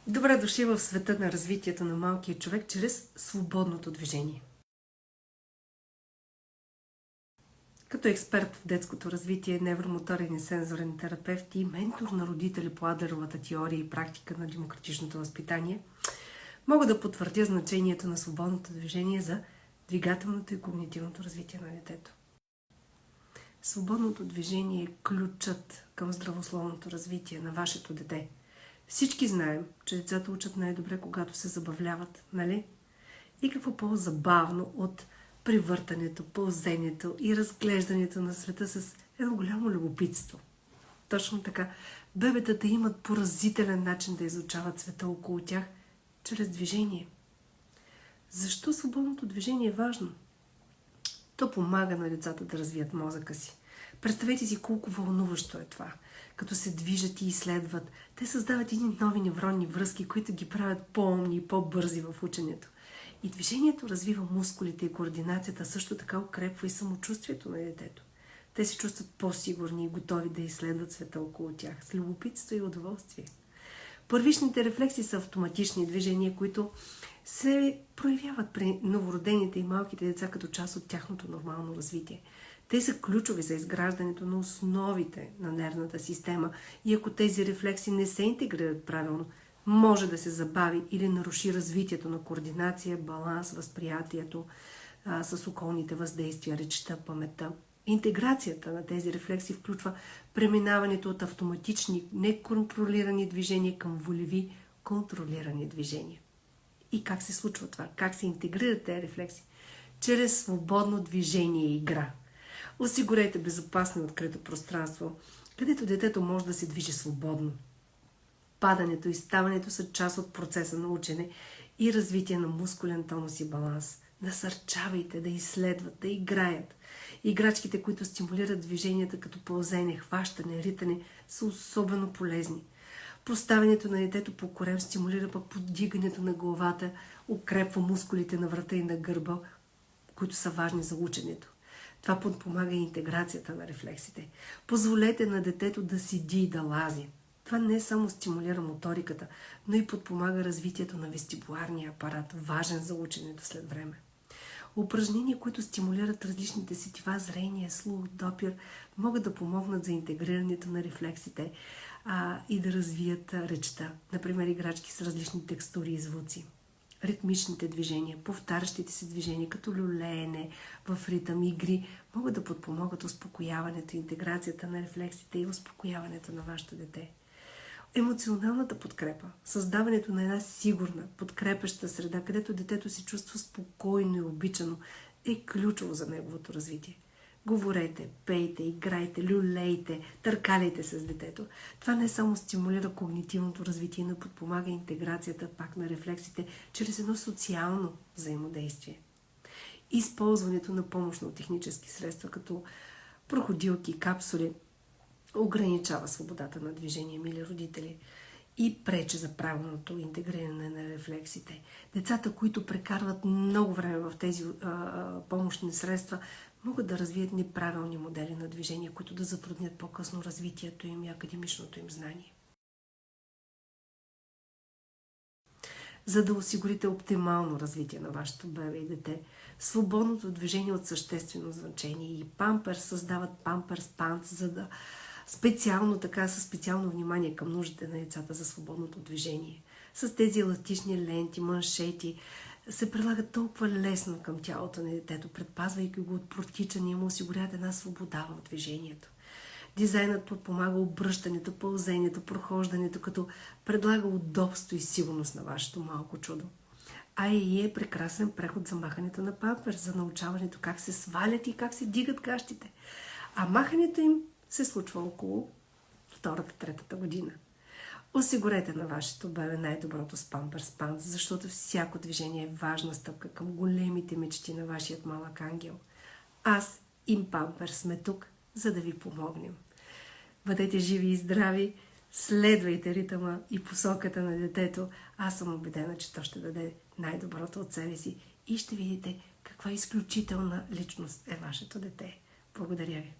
Добре дошли в света на развитието на малкия човек чрез свободното движение. Като експерт в детското развитие, невромоторен и сензорен терапевт и ментор на родители по Адлеровата теория и практика на демократичното възпитание, мога да потвърдя значението на свободното движение за двигателното и когнитивното развитие на детето. Свободното движение е ключът към здравословното развитие на вашето дете. Всички знаем, че децата учат най-добре, когато се забавляват, нали? И какво по-забавно от привъртането, пълзението и разглеждането на света с едно голямо любопитство. Точно така, бебетата имат поразителен начин да изучават света около тях чрез движение. Защо свободното движение е важно? То помага на децата да развият мозъка си. Представете си колко вълнуващо е това. Като се движат и изследват, те създават едни нови невронни връзки, които ги правят по-умни и по-бързи в ученето. И движението развива мускулите и координацията, също така укрепва и самочувствието на детето. Те се чувстват по-сигурни и готови да изследват света около тях с любопитство и удоволствие. Първичните рефлекси са автоматични движения, които се проявяват при новородените и малките деца като част от тяхното нормално развитие. Те са ключови за изграждането на основите на нервната система и ако тези рефлекси не се интегрират правилно, може да се забави или наруши развитието на координация, баланс, възприятието с околните въздействия, речта, паметта. Интеграцията на тези рефлекси включва преминаването от автоматични, неконтролирани движения към волеви, контролирани движения. И как се случва това? Как се интегрират тези рефлекси? Чрез свободно движение и игра. Осигурете безопасно и открито пространство, където детето може да се движи свободно. Падането и ставането са част от процеса на учене и развитие на мускулен тонус и баланс. Насърчавайте да изследват, да играят. Играчките, които стимулират движенията като пълзене, хващане, ритане, са особено полезни. Поставянето на детето по корем стимулира пък поддигането на главата, укрепва мускулите на врата и на гърба, които са важни за ученето. Това подпомага и интеграцията на рефлексите. Позволете на детето да седи и да лази. Това не само стимулира моториката, но и подпомага развитието на вестибуларния апарат, важен за ученето след време. Упражнения, които стимулират различните сетива, зрение, слух, допир, могат да помогнат за интегрирането на рефлексите и да развият речта. Например, играчки с различни текстури и звуци. Ритмичните движения, повтарящите се движения, като люлеене в ритъм, игри, могат да подпомогат успокояването, интеграцията на рефлексите и успокояването на вашето дете. Емоционалната подкрепа, създаването на една сигурна, подкрепяща среда, където детето се чувства спокойно и обичано, е ключово за неговото развитие. Говорете, пейте, играйте, люлейте, търкаляйте се с детето. Това не само стимулира когнитивното развитие, но подпомага интеграцията пак на рефлексите чрез едно социално взаимодействие. Използването на помощно-технически средства, като проходилки, капсули, ограничава свободата на движение, мили родители, и пречи за правилното интегриране на рефлексите. Децата, които прекарват много време в тези помощни средства, могат да развият неправилни модели на движение, които да затруднят по-късно развитието им и академичното им знание. За да осигурите оптимално развитие на вашето бебе и дете, свободното движение е от съществено значение и Памперс създават Памперс Пантс, за да със специално внимание към нуждите на децата за свободното движение. С тези еластични ленти, маншети се прилагат толкова лесно към тялото на детето, предпазвайки го от протичане и му осигуряват една свобода в движението. Дизайнът подпомага обръщането, пълзението, прохождането, като предлага удобство и сигурност на вашето малко чудо. А и е прекрасен преход за махането на памперс, за научаването как се свалят и как се дигат гащите. А махането им се случва около 2-3 година. Осигурете на вашето бебе най-доброто с Памперс Пантс, защото всяко движение е важна стъпка към големите мечти на вашият малък ангел. Аз и Памперс сме тук, за да ви помогнем. Бъдете живи и здрави, следвайте ритъма и посоката на детето. Аз съм убедена, че то ще даде най-доброто от себе си и ще видите каква изключителна личност е вашето дете. Благодаря ви.